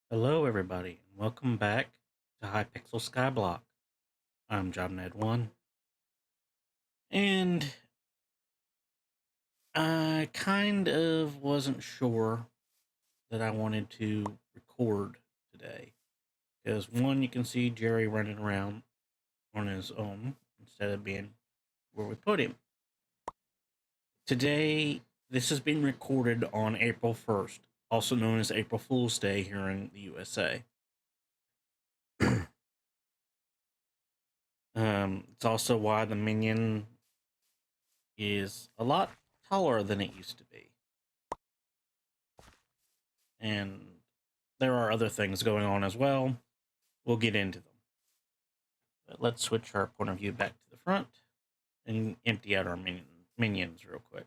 Hello, everybody, and welcome back to Hypixel Skyblock. I'm JobNed1, and I kind of wasn't sure that I wanted to record today. Because, one, you can see Jerry running around on his own instead of being where we put him. Today, this has been recorded on April 1st, also known as April Fool's Day here in the USA. It's also why the minion is a lot taller than it used to be. And there are other things going on as well. We'll get into them. But let's switch our point of view back to the front and empty out our minions real quick.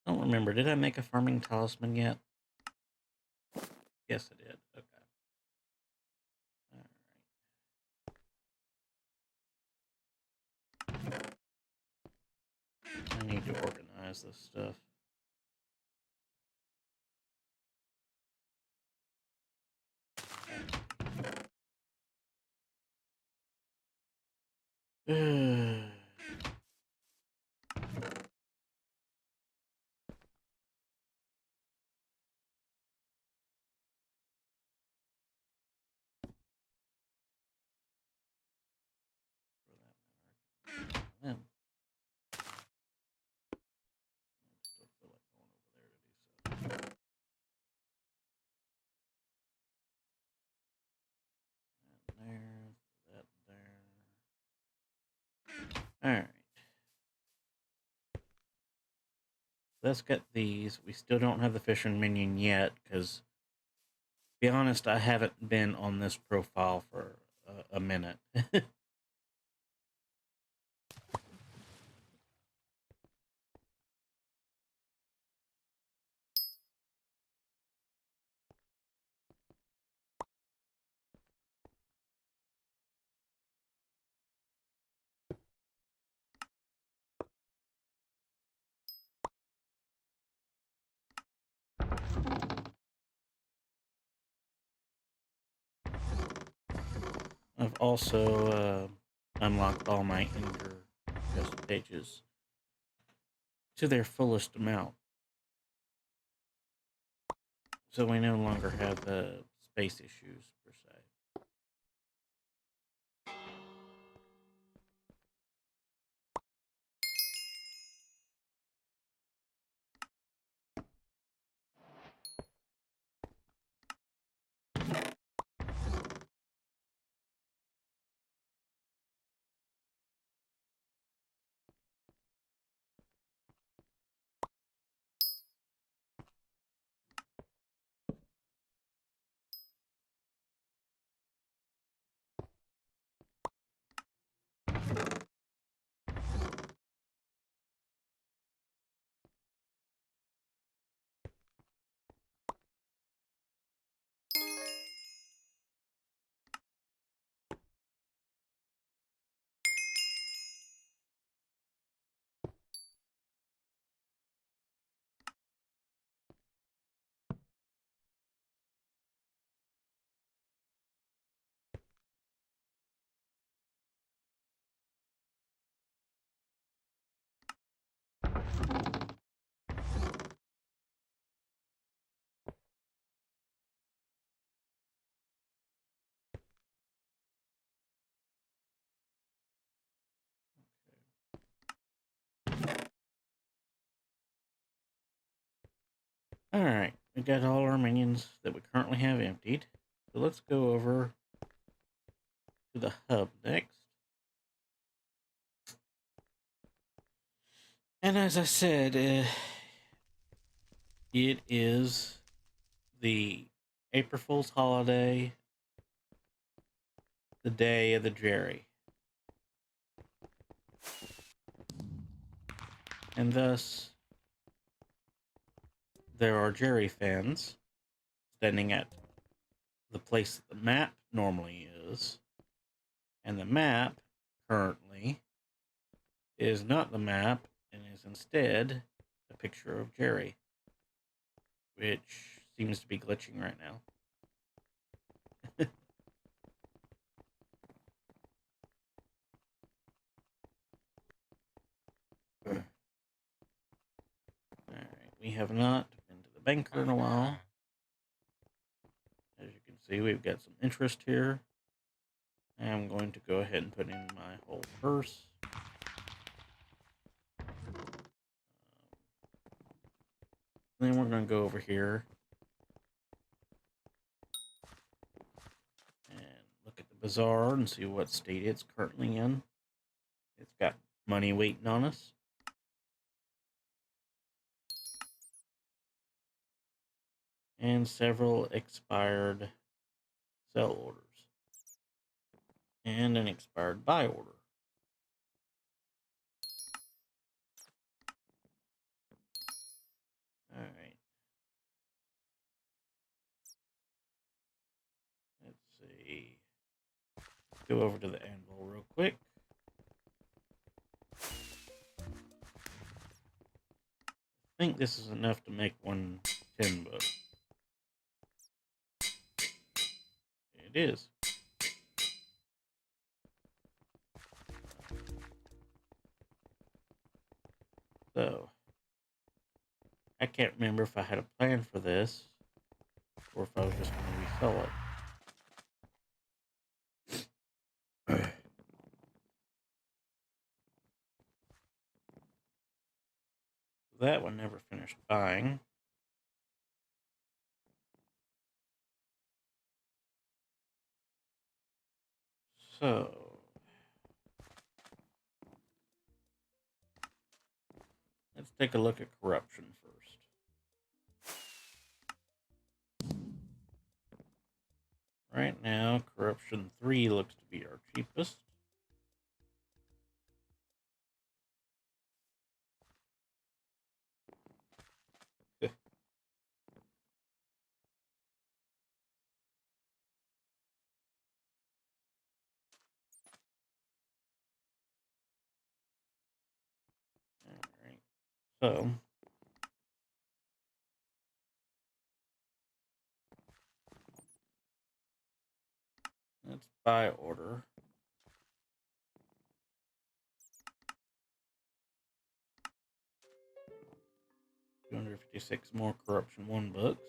I don't remember, did I make a farming talisman yet? Yes, I did. Okay. Alright. I need to organize this stuff. Then. Still feel like going over there to do so. That there. Alright. Let's get these. We still don't have the fishing minion yet, because, to be honest, I haven't been on this profile for a minute. I've also unlocked all my Ender quest pages to their fullest amount. So we no longer have space issues, per se. Alright, we got all our minions that we currently have emptied. So let's go over to the hub next. And as I said, it is the April Fool's holiday, the day of the Jerry. And thus, there are Jerry fans standing at the place that the map normally is. And the map currently is not the map and is instead a picture of Jerry, which seems to be glitching right now. Alright, we have not been to the banker in a while. As you can see, we've got some interest here. I'm going to go ahead and put in my whole purse. Then we're going to go over here and look at the bazaar and see what state it's currently in. It's got money waiting on us. And several expired sell orders. And an expired buy order. Alright. Let's see. Go over to the anvil real quick. I think this is enough to make one 10 book. It is. So, I can't remember if I had a plan for this or if I was just going to resell it. That one never finished buying. So, let's take a look at corruption first. Right now, corruption 3 looks to be our cheapest. Alright, so let's buy order. $256 more corruption 1 books.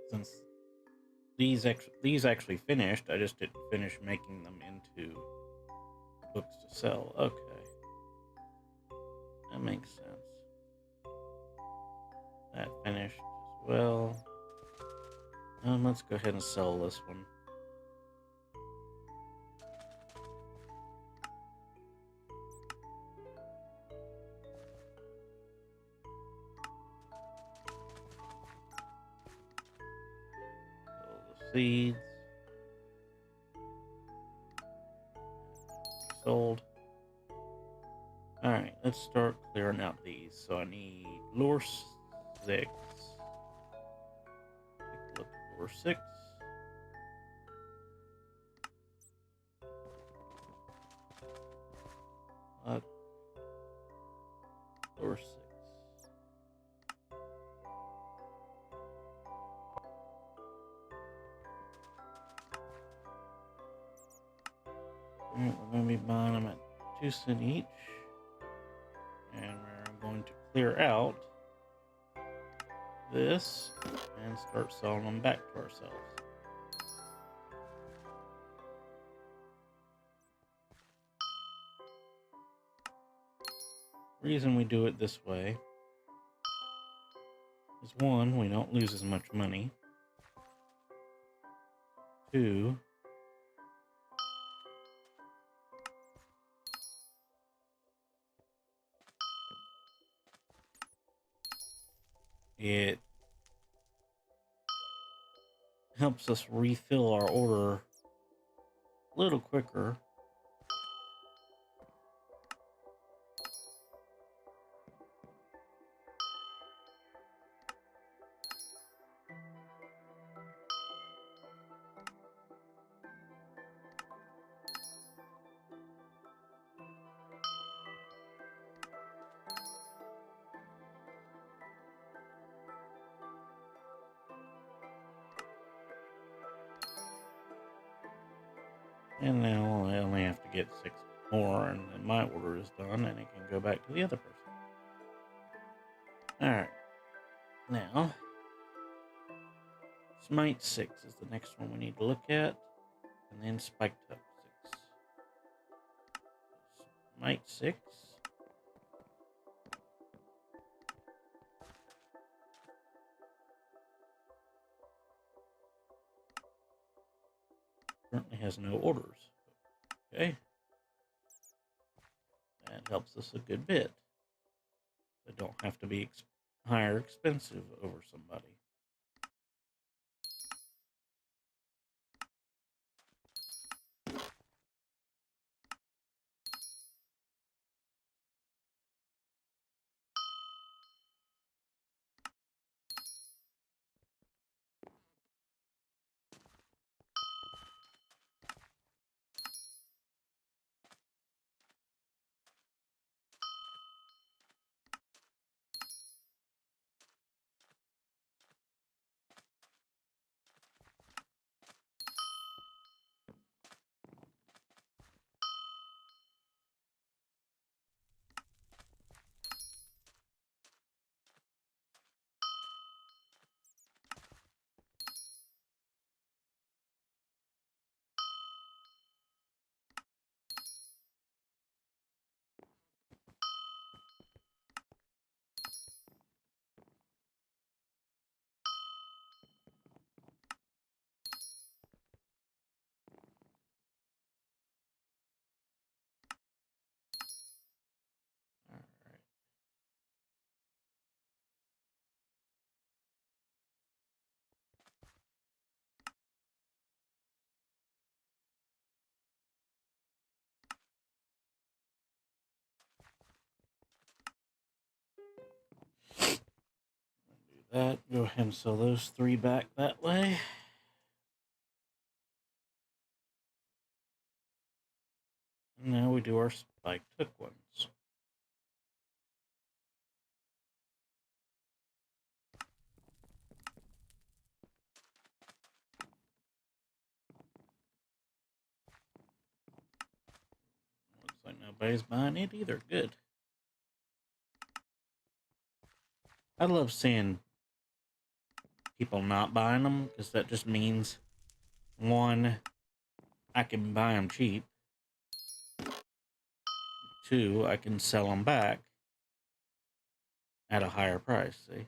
Since these actually finished, I just didn't finish making them into books to sell. Okay, that makes sense. That finished as well. Let's go ahead and sell this one. Sell the seeds. Sold. Alright, let's start clearing out these. So I need lure 6. Take a look at lure 6. Lure 6. Alright, we're going to be buying them at 2 cents each. And we're going to clear out this and start selling them back to ourselves. The reason we do it this way is 1, we don't lose as much money. 2, it helps us refill our order a little quicker And now I only have to get 6 more, and then my order is done, and it can go back to the other person. Alright. Now, Smite 6 is the next one we need to look at, and then Spiked Up 6. Smite 6. Currently has no orders. Okay. That helps us a good bit. They don't have to be higher expensive over somebody. Alright. Do that. Go ahead and sell those 3 back that way. And now we do our spiked hook ones. Looks like nobody's buying it either. Good. I love seeing people not buying them, because that just means, one, I can buy them cheap. 2, I can sell them back at a higher price, see?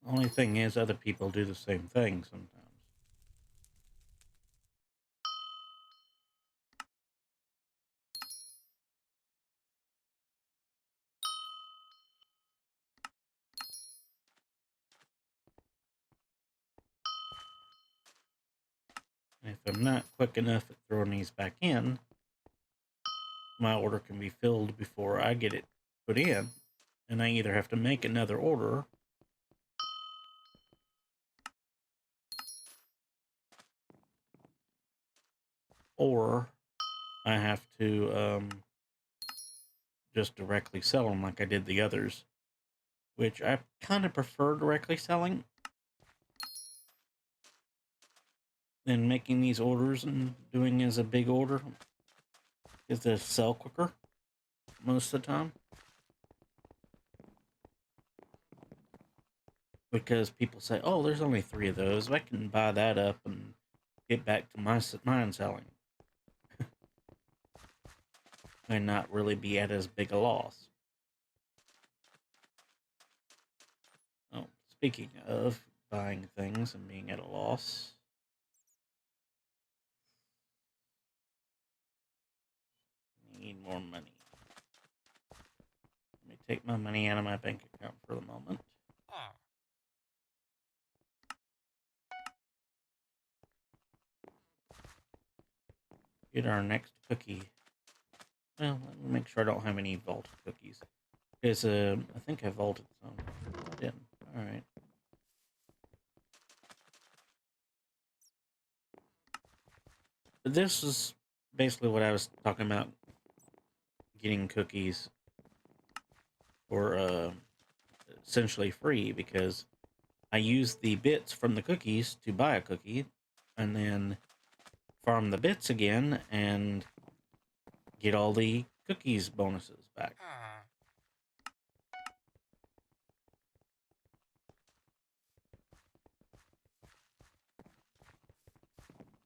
Only thing is, other people do the same thing sometimes. And if I'm not quick enough at throwing these back in, my order can be filled before I get it put in, and I either have to make another order or I have to just directly sell them like I did the others, which I kind of prefer directly selling than making these orders and doing as a big order, because they sell quicker most of the time. Because people say, oh, there's only 3 of those. I can buy that up and get back to mine selling. And not really be at as big a loss. Oh, speaking of buying things and being at a loss, I need more money. Let me take my money out of my bank account for the moment. Get our next cookie. Well, let me make sure I don't have any vaulted cookies. Because I think I vaulted some. I didn't. Alright. This is basically what I was talking about getting cookies for essentially free, because I use the bits from the cookies to buy a cookie and then farm the bits again and get all the cookies bonuses back.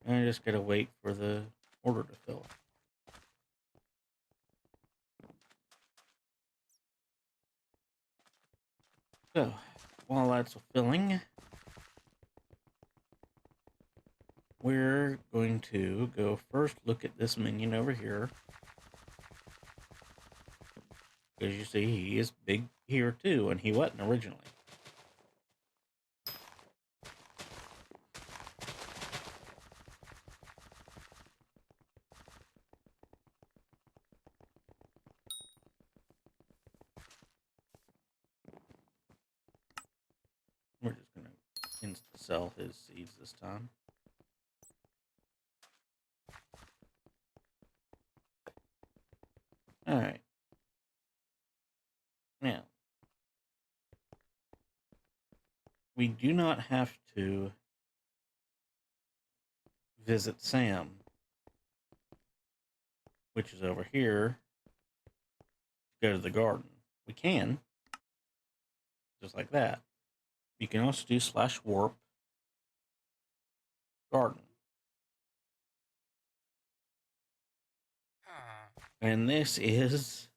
And I just gotta wait for the order to fill. So, while that's filling, we're going to go first look at this minion over here. As you see, he is big here too, and he wasn't originally. We're just going to insta-sell his seeds this time. Alright. Now, we do not have to visit Sam, which is over here, to go to the garden. We can, just like that. You can also do /warp garden. And this is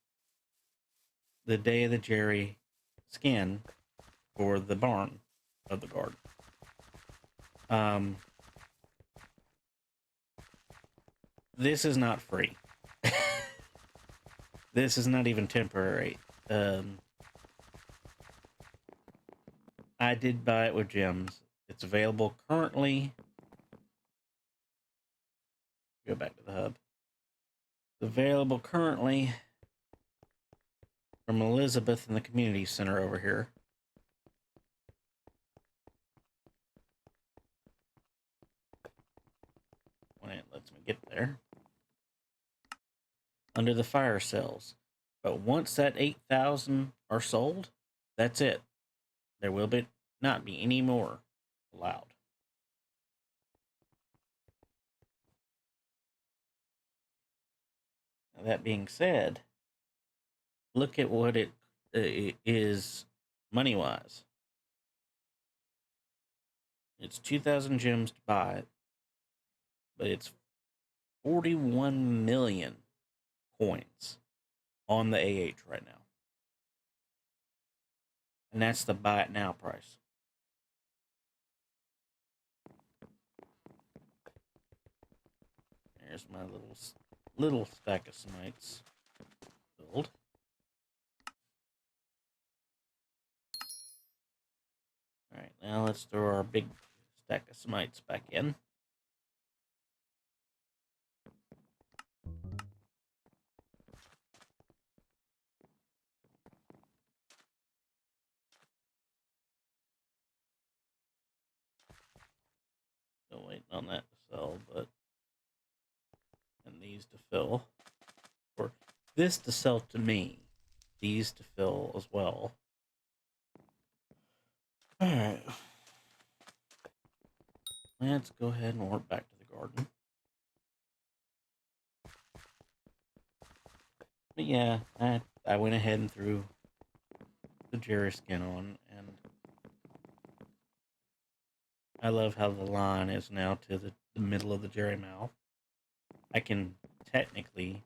the Day of the Jerry skin for the barn of the garden. This is not free. This is not even temporary. I did buy it with gems. It's available currently. Go back to the hub. It's available currently from Elizabeth in the community center over here. When it lets me get there. Under the fire cells. But once that 8,000 are sold, that's it. There will not be any more allowed. Now, that being said, look at what it is money-wise. It's 2,000 gems to buy it, but it's 41 million coins on the AH right now. And that's the buy it now price. There's my little stack of smites filled. Alright, now let's throw our big stack of smites back in. Still waiting on that to sell, and these to fill. Or this to sell to me. These to fill as well. Alright. Let's go ahead and warp back to the garden. But yeah, I went ahead and threw the Jerry skin on, and I love how the line is now to the middle of the Jerry mouth. I can technically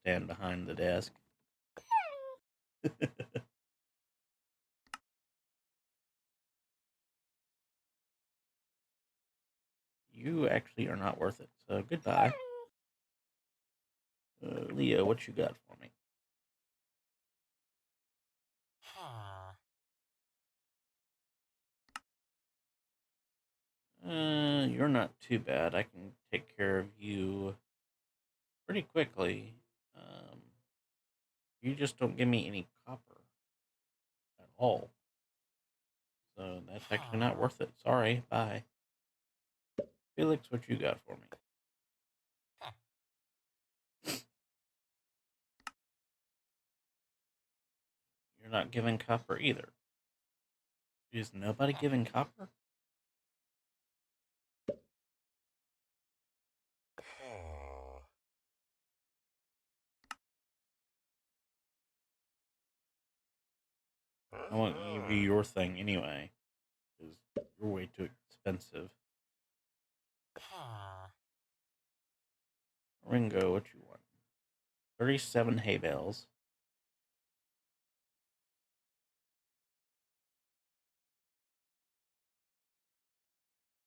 stand behind the desk. You actually are not worth it, so goodbye. Leo, what you got for me? You're not too bad. I can take care of you pretty quickly. You just don't give me any copper at all. So that's actually not worth it. Sorry, bye. Felix, what you got for me? You're not giving copper either. Is nobody giving copper? I want you to be your thing anyway, because you're way too expensive. Ringo, what you want? 37 hay bales.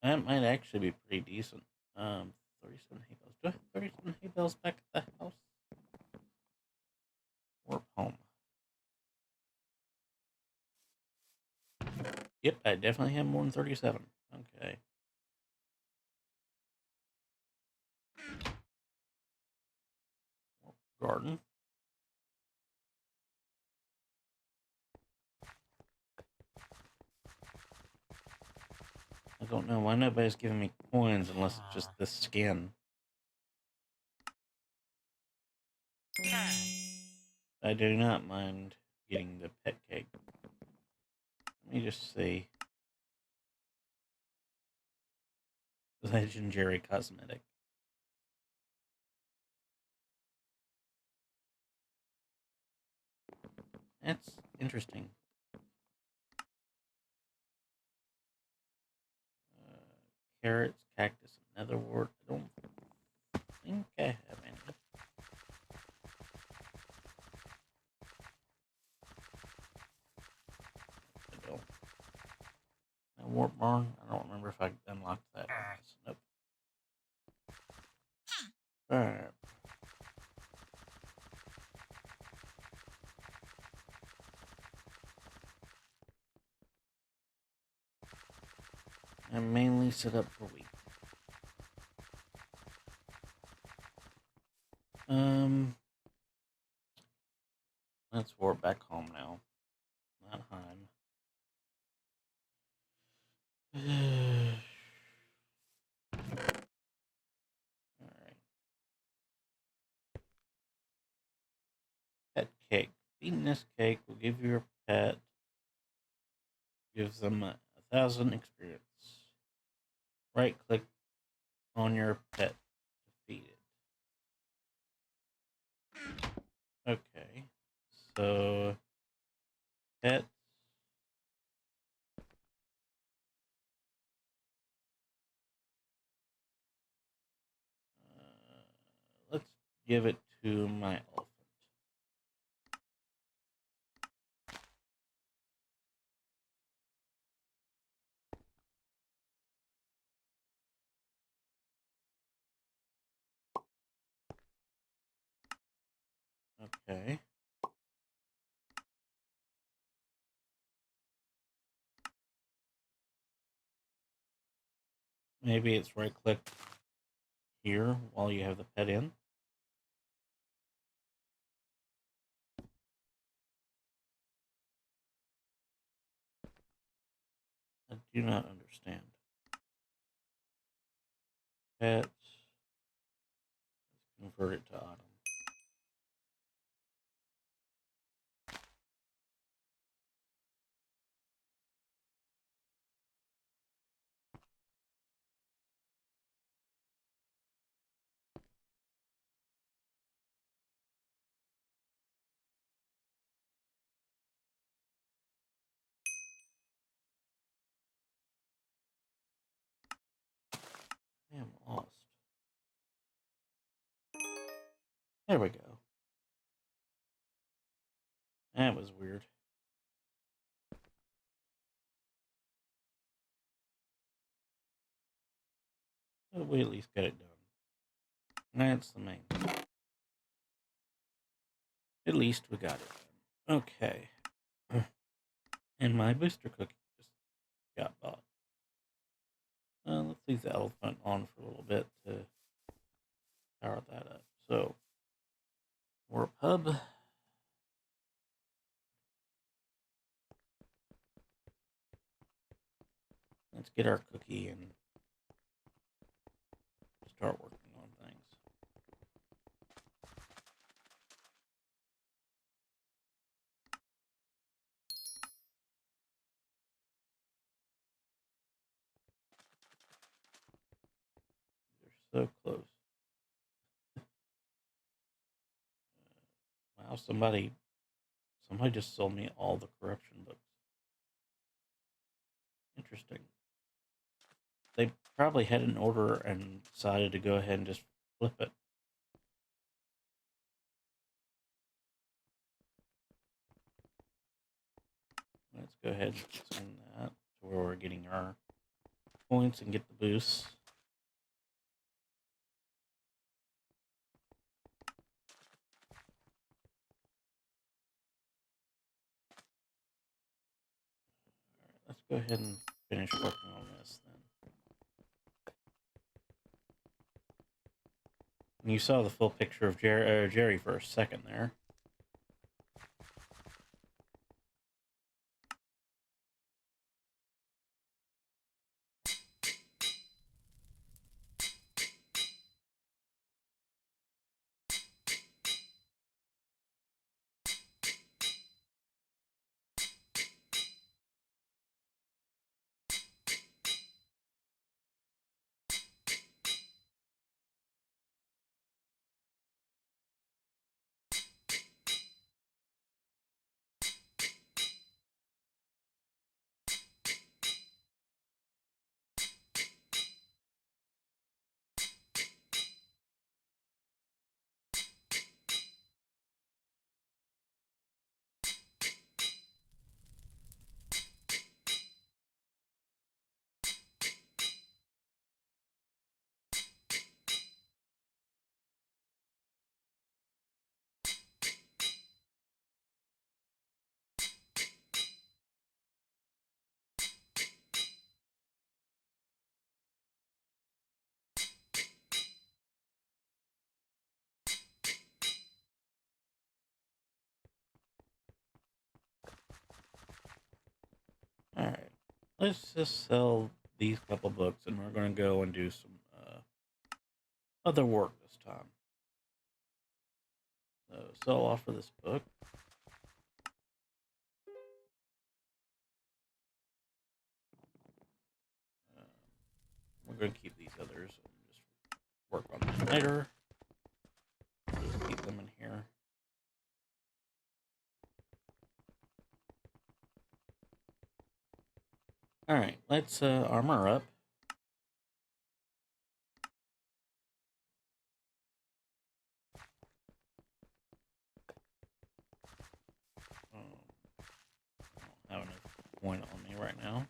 That might actually be pretty decent. 37 hay bales. Do I have 37 hay bales back at the house? Warp home. Yep, I definitely have more than 37. Okay. Garden. I don't know why nobody's giving me coins unless it's just this skin. I do not mind getting the pet cake. Let me just see. Legendary cosmetic. That's interesting. Carrots, cactus, and netherwort. I don't think I have any. I don't. A warp barn. I don't remember if I unlocked that. Nope. Alright. I'm mainly set up for wheat. Let's warp back home now. Not Heim. Alright. Pet cake. Eating this cake will give your pet, gives them 1,000 experience. Right click on your pet to feed it. Okay. So, pets. Let's give it to my elephant. Okay. Maybe it's right click here while you have the pet in. I do not understand. Pets. Let's convert it to autumn. I am lost. There we go. That was weird. But we at least got it done. That's the main thing. At least we got it done. Okay. And my booster cookie just got bought. Let's leave the elephant on for a little bit to power that up. So, warp hub. Let's get our cookie and start working on things. So close. Wow, somebody just sold me all the corruption books. Interesting. They probably had an order and decided to go ahead and just flip it. Let's go ahead and send that to where we're getting our points and get the boosts. Let's go ahead and finish working on this then. And you saw the full picture of Jerry for a second there. Alright, let's just sell these couple books and we're going to go and do some other work this time. So, sell off for this book. We're going to keep these others and just work on them later. Just keep them in here. Alright, let's armor up. I don't have enough point on me right now.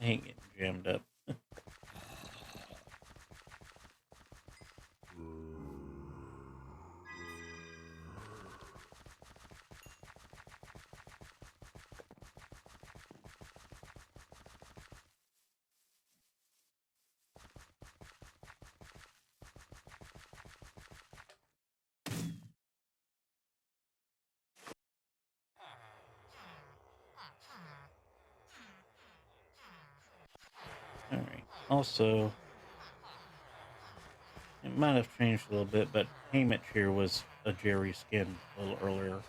I ain't getting jammed up. Alright, also, it might have changed a little bit, but Haymitch here was a Jerry skin a little earlier.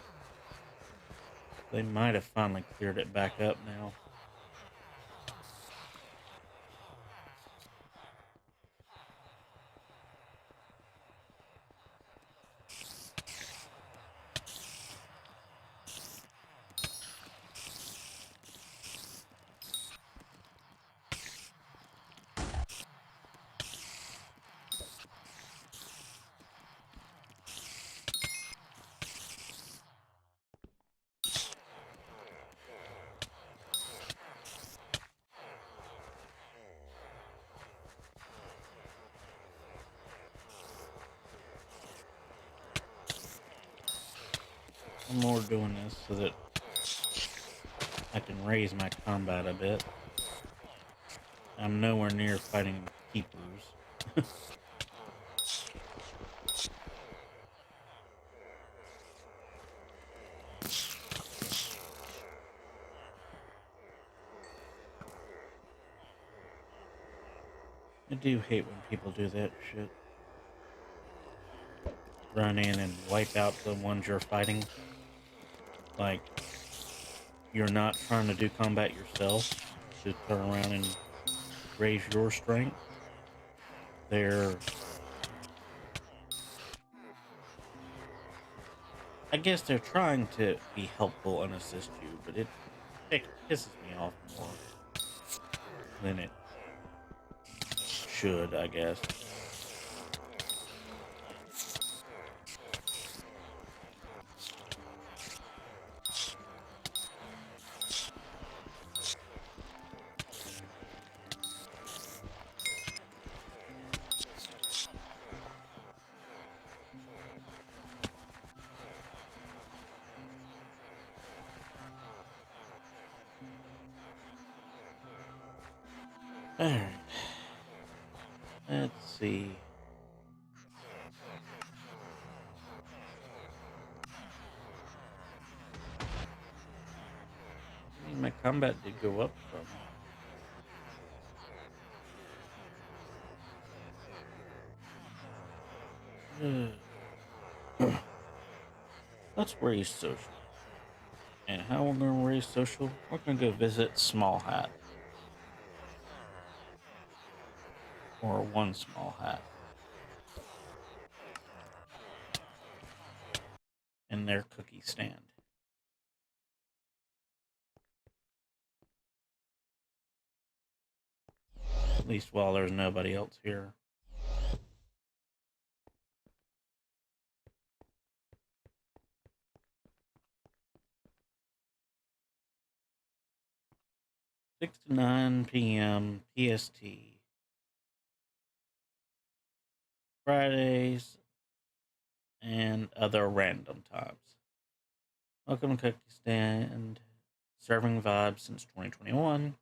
They might have finally cleared it back up now. I'm more doing this so that I can raise my combat a bit. I'm nowhere near fighting keepers. I do hate when people do that shit. run in and wipe out the ones you're fighting. Like, you're not trying to do combat yourself to turn around and raise your strength. They're, I guess they're trying to be helpful and assist you, but it pisses me off more than it should, I guess. Alright. Let's see. I mean, my combat did go up some. Let's raise social. And how we're going to raise social? We're going to go visit OneSmallHat. Or OneSmallHat. In their cookie stand. At least while there's nobody else here. Six to 9 p.m. PST. Fridays and other random times. Welcome to Cookie Stand. Serving vibes since 2021.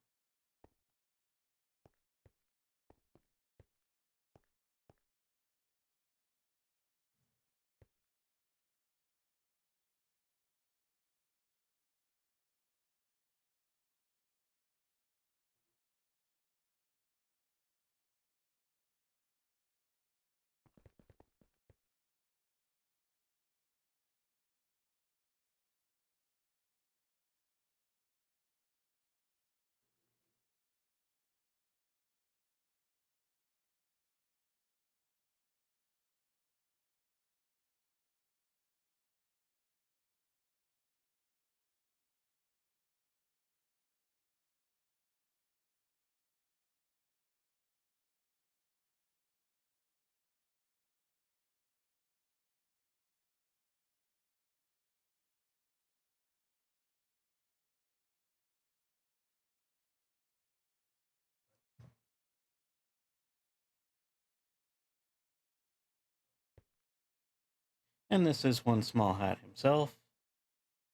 And this is OneSmallHat himself.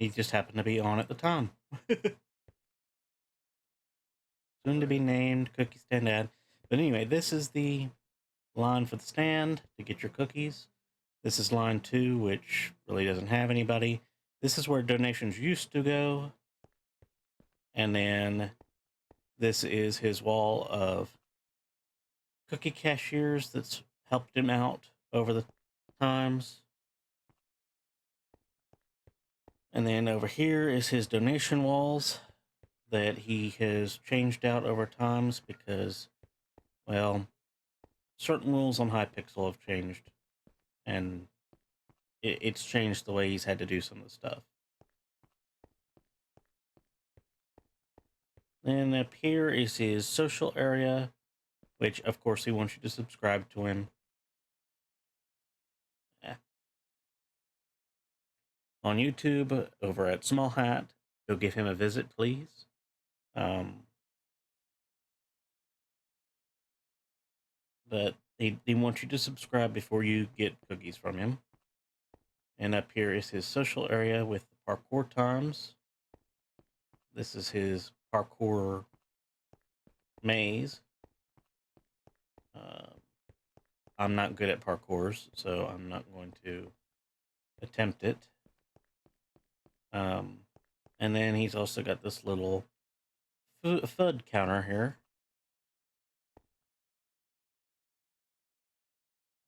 He just happened to be on at the time. Soon to be named Cookie Stand ad. But anyway, this is the line for the stand to get your cookies. This is line 2, which really doesn't have anybody. This is where donations used to go. And then this is his wall of cookie cashiers that's helped him out over the times. And then over here is his donation walls that he has changed out over times because, well, certain rules on Hypixel have changed. And it's changed the way he's had to do some of the stuff. Then up here is his social area, which, of course, he wants you to subscribe to him. Yeah. On YouTube, over at OneSmallHat, go give him a visit, please. But they want you to subscribe before you get cookies from him. And up here is his social area with the parkour times. This is his parkour maze. I'm not good at parkours, so I'm not going to attempt it. And then he's also got this little FUD counter here.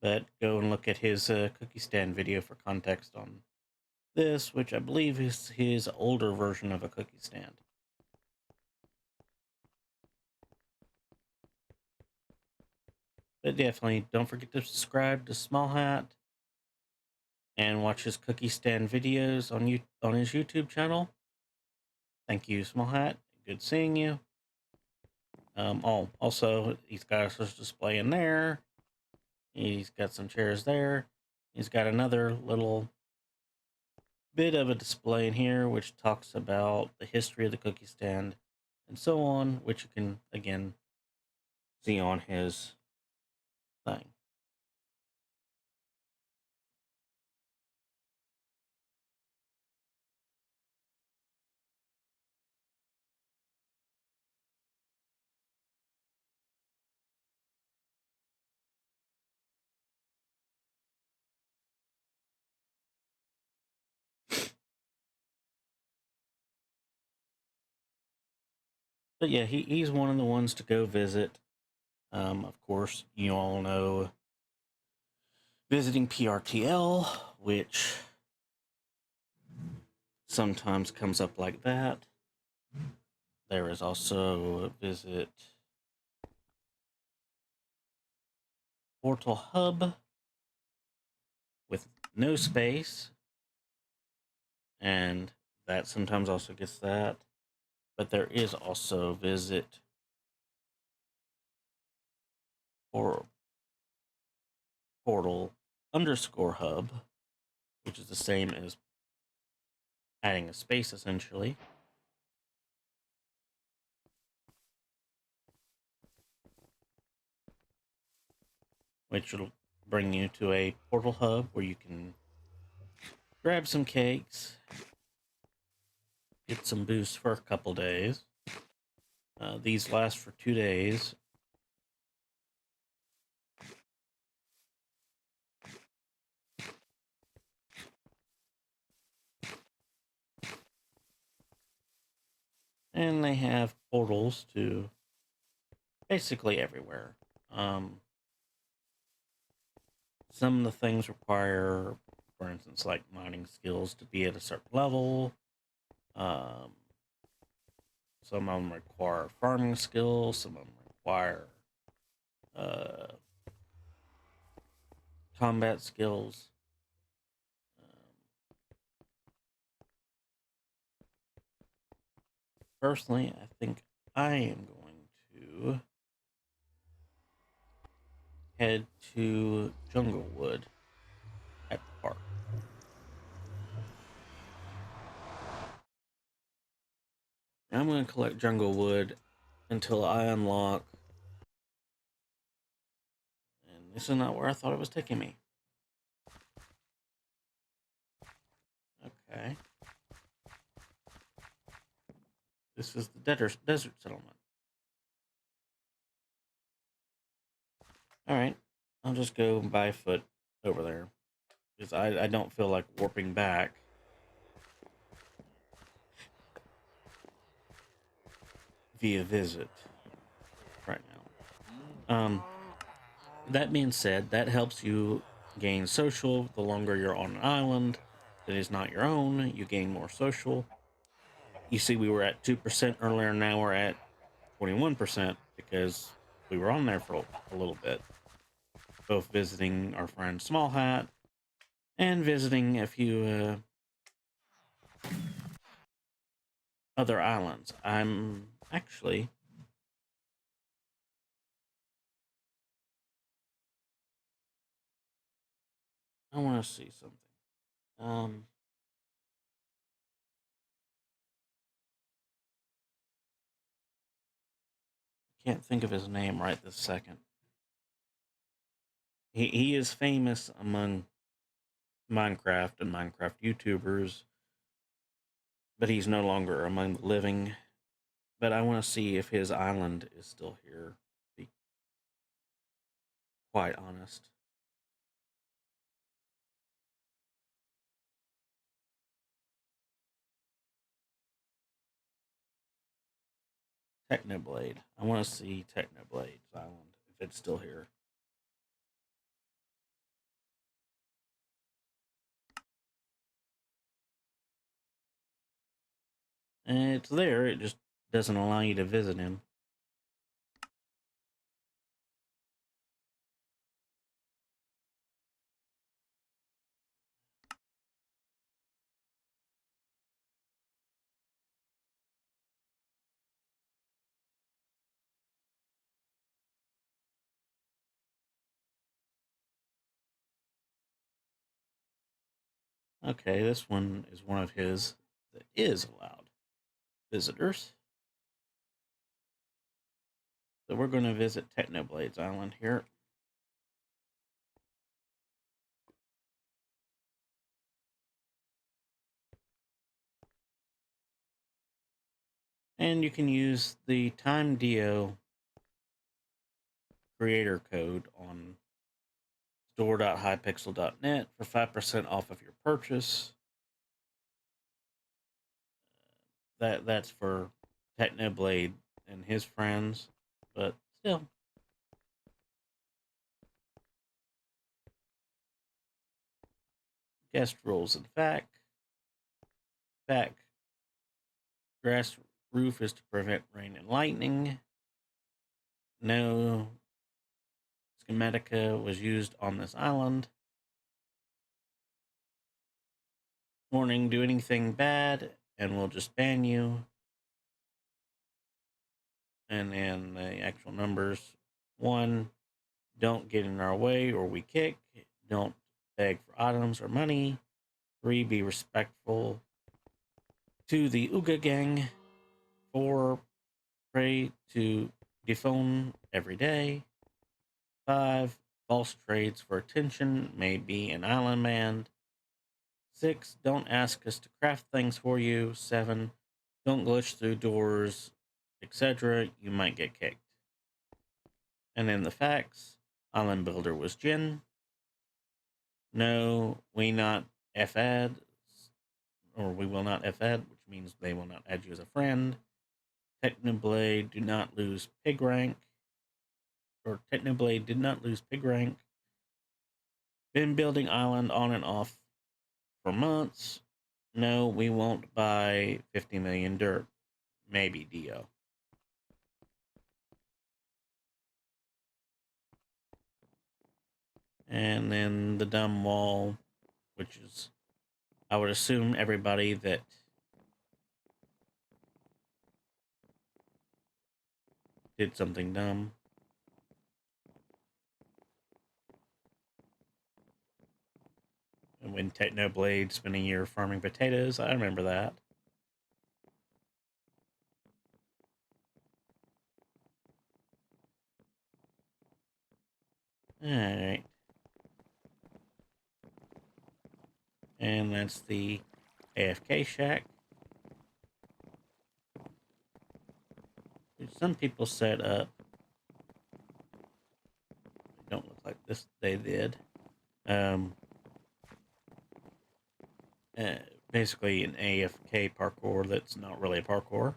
But go and look at his cookie stand video for context on this, which I believe is his older version of a cookie stand. But definitely don't forget to subscribe to SmallHat and watch his cookie stand videos on his YouTube channel. Thank you, SmallHat. Good seeing you. Also, he's got a display in there. He's got some chairs there. He's got another little bit of a display in here, which talks about the history of the cookie stand and so on, which you can, again, see on his thing. But yeah, he's one of the ones to go visit. Of course, you all know visiting PRTL, which sometimes comes up like that. There is also visit Portal Hub with no space, and that sometimes also gets that. But there is also visit or Portal _ Hub, which is the same as adding a space essentially. Which will bring you to a portal hub where you can grab some cakes, get some boost for a couple days. These last for 2 days. And they have portals to basically everywhere. Some of the things require, for instance, like mining skills to be at a certain level. Some of them require farming skills. Some of them require combat skills. Personally, I think I am going to head to Junglewood at the park. I'm going to collect Junglewood until I unlock. And this is not where I thought it was taking me. Okay. This is the desert settlement. Alright. I'll just go by foot over there. Because I don't feel like warping back. Via visit. Right now. That being said, that helps you gain social. The longer you're on an island that is not your own, you gain more social. You see, we were at 2% earlier, now we're at 21% because we were on there for a little bit. Both visiting our friend SmallHat and visiting a few other islands. I'm actually... I want to see something. Can't think of his name right this second. He is famous among Minecraft and Minecraft YouTubers, but he's no longer among the living. But I want to see if his island is still here, to be quite honest. Technoblade. I want to see Technoblade's island, if it's still here. And it's there, it just doesn't allow you to visit him. Okay, this one is one of his that is allowed visitors. So we're going to visit Technoblade's island here. And you can use the TimeDeo creator code on store.hypixel.net for 5% off of your purchase. That's for Technoblade and his friends, but still. Guest rules and fact. Grass roof is to prevent rain and lightning. No schematica was used on this island. Warning, do anything bad and we'll just ban you. And then the actual numbers. 1, don't get in our way or we kick. Don't beg for items or money. 3, be respectful to the Uga gang. 4, pray to dephone every day. 5, false trades for attention may be an island man. 6, don't ask us to craft things for you. 7, don't glitch through doors, etc. You might get kicked. And then the facts. Island builder was Jiyn. No, we not F-add, or we will not F-add, which means they will not add you as a friend. Technoblade do not lose pig rank. Or Technoblade did not lose pig rank. Been building island on and off for months. No, we won't buy 50 million dirt. Maybe Dio. And then the dumb wall, which is, I would assume, everybody that did something dumb. And when Technoblade spent a year farming potatoes, I remember that. Alright. And that's the AFK shack. Which some people set up. They don't look like this they did. Basically an AFK parkour that's not really a parkour.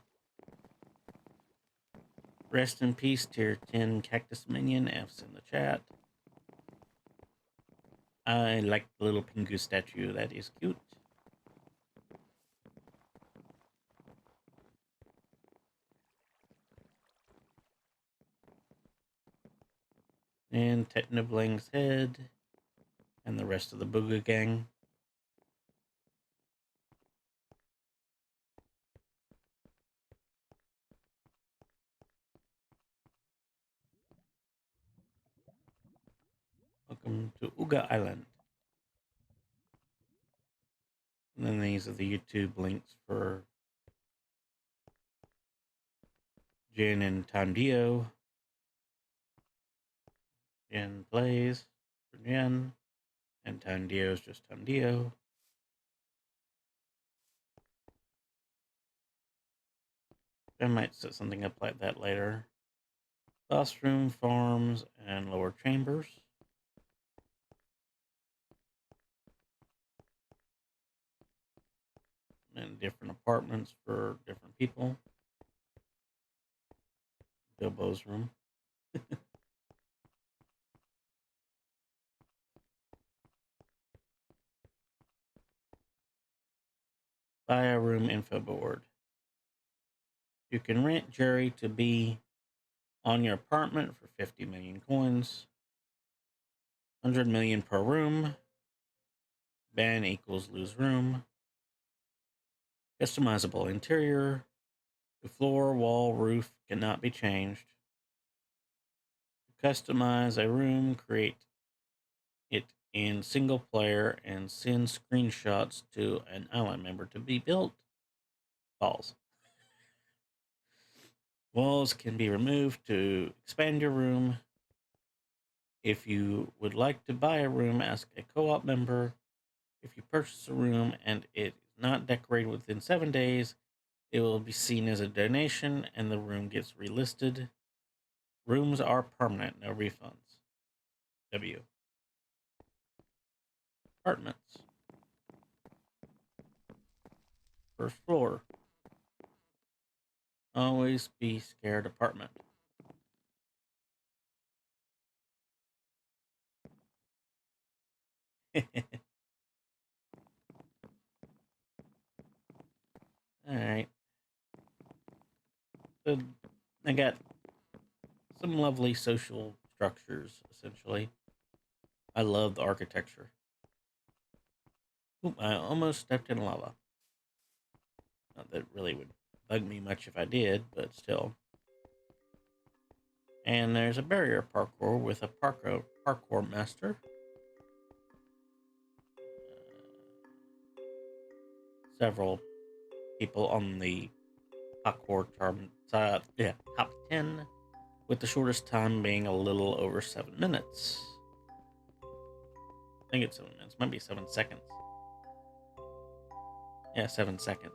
Rest in peace, tier 10 cactus minion. F's in the chat. I like the little Pingu statue. That is cute. And Technobling's head. And the rest of the Booga gang. Welcome to Uga Island. And then these are the YouTube links for Jiyn and TimeDeo. Jiyn plays for Jiyn, and TimeDeo is just TimeDeo. I might set something up like that later. Boss room, farms, and lower chambers. And different apartments for different people. Bilbo's room. Buy a room info board. You can rent Jerry to be on your apartment for 50 million coins. 100 million per room. Ban equals lose room. Customizable interior. The floor, wall, roof cannot be changed. To customize a room, create it in single player and send screenshots to an island member to be built. Balls. Walls can be removed to expand your room. If you would like to buy a room, ask a co-op member. If you purchase a room and it is not decorated within 7 days, it will be seen as a donation and the room gets relisted. Rooms are permanent, no refunds. W. Apartments. First floor. Always be scared apartment. Alright. So I got some lovely social structures, essentially. I love the architecture. Oop, I almost stepped in lava. Not that it really would bug me much if I did, but still. And there's a barrier parkour with a parkour master. Several people on the parkour top 10, with the shortest time being a little over 7 minutes. I think it's 7 minutes, might be 7 seconds. Yeah, 7 seconds.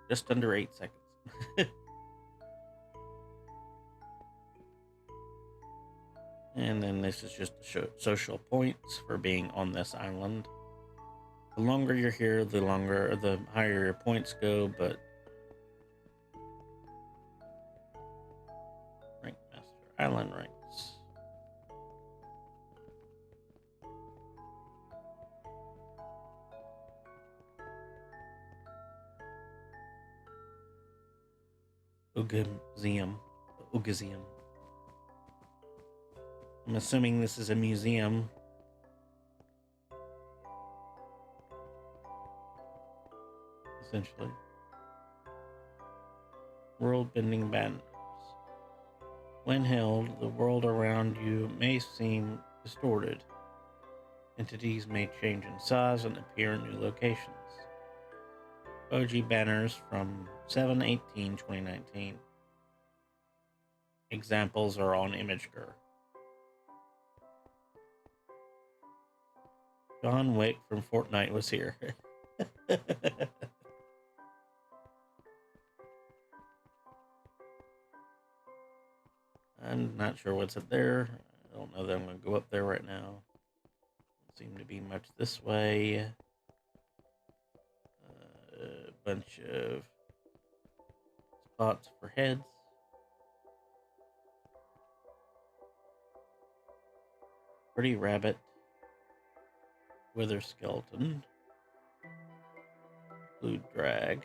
Just under 8 seconds. And then this is just social points for being on this island. The longer you're here, the higher your points go, but Rank Master, Island ranks. Museum. I'm assuming this is a museum. Essentially. World-bending banners. When held, the world around you may seem distorted. Entities may change in size and appear in new locations. OG banners from 7/18/2019. Examples are on ImageGur. John Wick from Fortnite was here. I'm not sure what's up there. I don't know that I'm going to go up there right now. Doesn't seem to be much this way. A bunch of spots for heads. Pretty rabbit. Wither skeleton. Blue drag.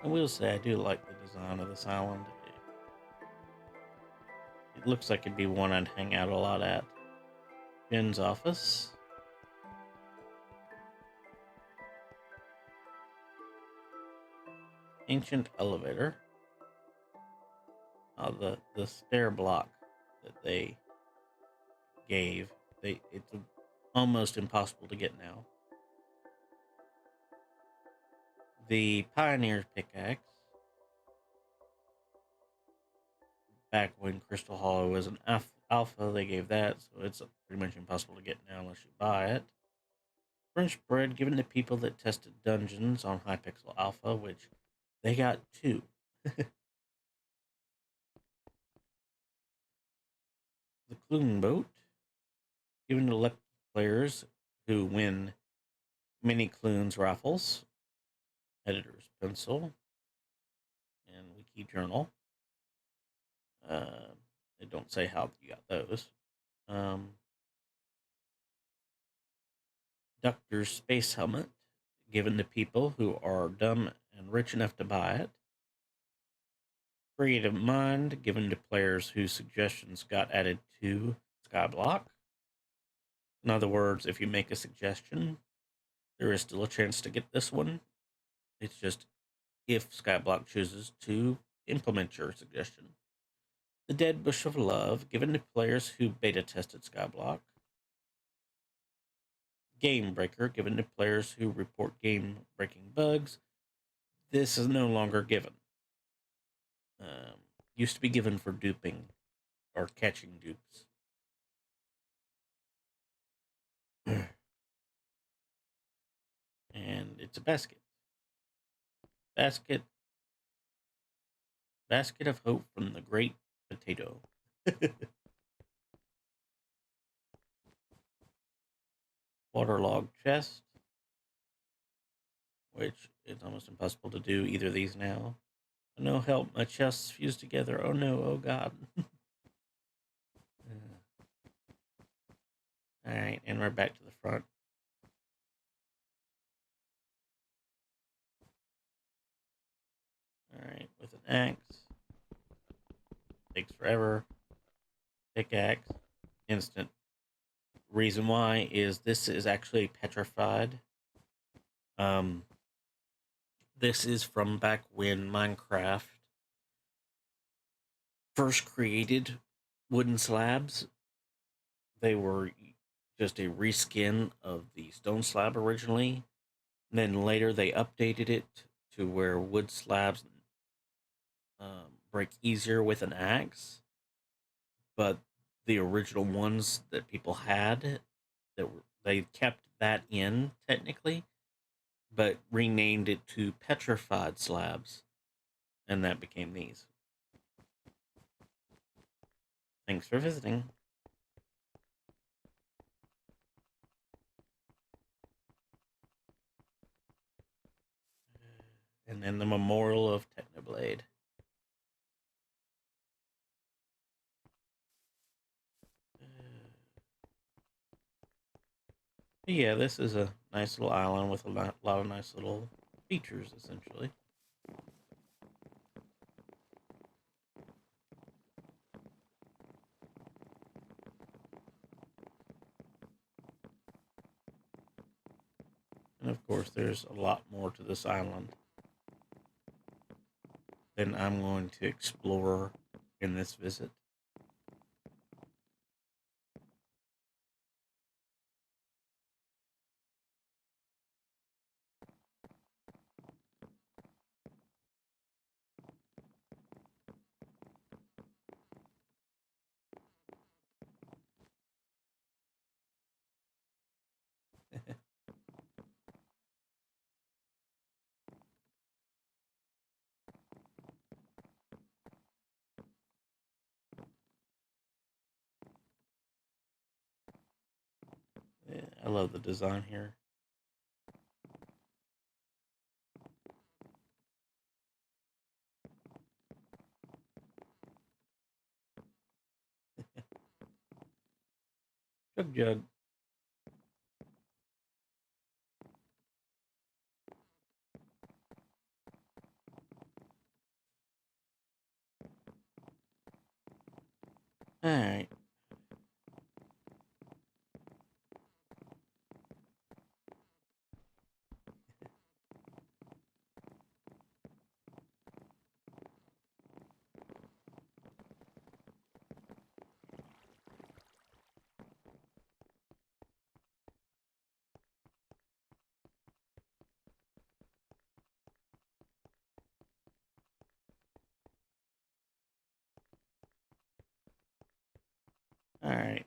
I will say I do like the design of this island. It looks like it'd be one I'd hang out a lot at. Jiyn's office. Ancient elevator. The stair block that they gave, it's almost impossible to get now. The Pioneer's pickaxe. Back when Crystal Hollow was an alpha, they gave that, so it's pretty much impossible to get now unless you buy it. French bread given to people that tested dungeons on Hypixel Alpha, which they got 2. The Clune boat given to lucky players who win mini Clunes raffles. Editor's pencil and wiki journal. They don't say how you got those. Doctor's space helmet, given to people who are dumb and rich enough to buy it. Creative mind, given to players whose suggestions got added to Skyblock. In other words, if you make a suggestion, there is still a chance to get this one. It's just if Skyblock chooses to implement your suggestion. The Dead Bush of Love, given to players who beta tested Skyblock. Game Breaker, given to players who report game breaking bugs. This is no longer given. Used to be given for duping or catching dupes. And it's a basket. Basket of hope from the great potato. Waterlogged chest, which is almost impossible to do either of these now. No help, my chests fused together. Oh no, oh god. Alright, and we're back to the front. Alright, with an axe. Takes forever. Pickaxe. Instant. Reason why is this is actually petrified. This is from back when Minecraft first created wooden slabs. They were just a reskin of the stone slab originally. And then later they updated it to where wood slabs break easier with an axe. But the original ones that people had, they kept that in technically, but renamed it to petrified slabs, and that became these. Thanks for visiting. And then the memorial of Technoblade. Yeah, this is a nice little island with a lot of nice little features, essentially. And of course, there's a lot more to this island than I'm going to explore in this visit. Yeah, I love the design here. Jug Jug. Alright. Alright.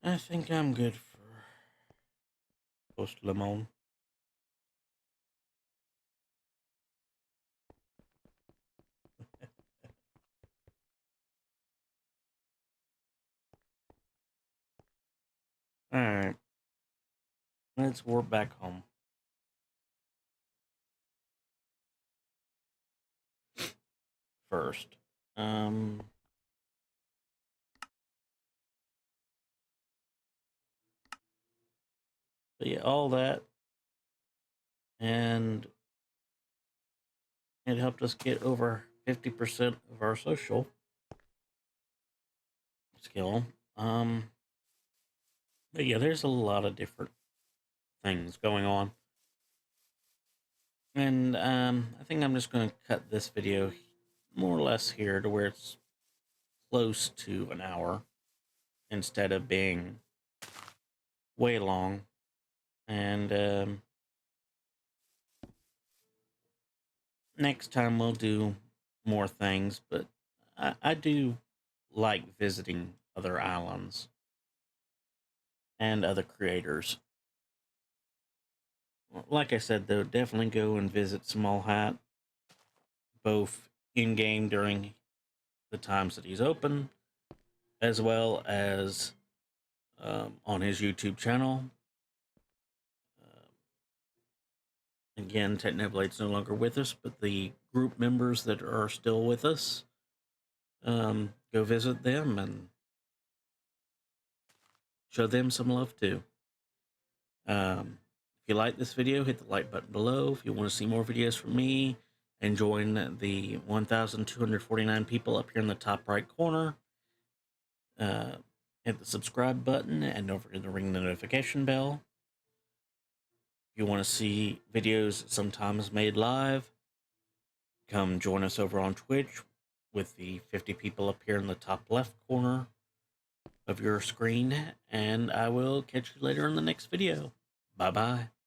I think I'm good for Post Lemon. Alright. Let's warp back home. first. But yeah, all that, and it helped us get over 50% of our social skill. But yeah, there's a lot of different things going on. And I think I'm just going to cut this video more or less here to where it's close to an hour instead of being way long. And next time we'll do more things, but I do like visiting other islands and other creators. Like I said, though, definitely go and visit OneSmallHat, both in-game during the times that he's open, as well as on his YouTube channel. Again, Technoblade's no longer with us, but the group members that are still with us, go visit them and show them some love too. If you like this video, hit the like button below. If you want to see more videos from me and join the 1,249 people up here in the top right corner, hit the subscribe button and don't forget to ring the notification bell. If you want to see videos sometimes made live, come join us over on Twitch with the 50 people up here in the top left corner of your screen, and I will catch you later in the next video. Bye-bye.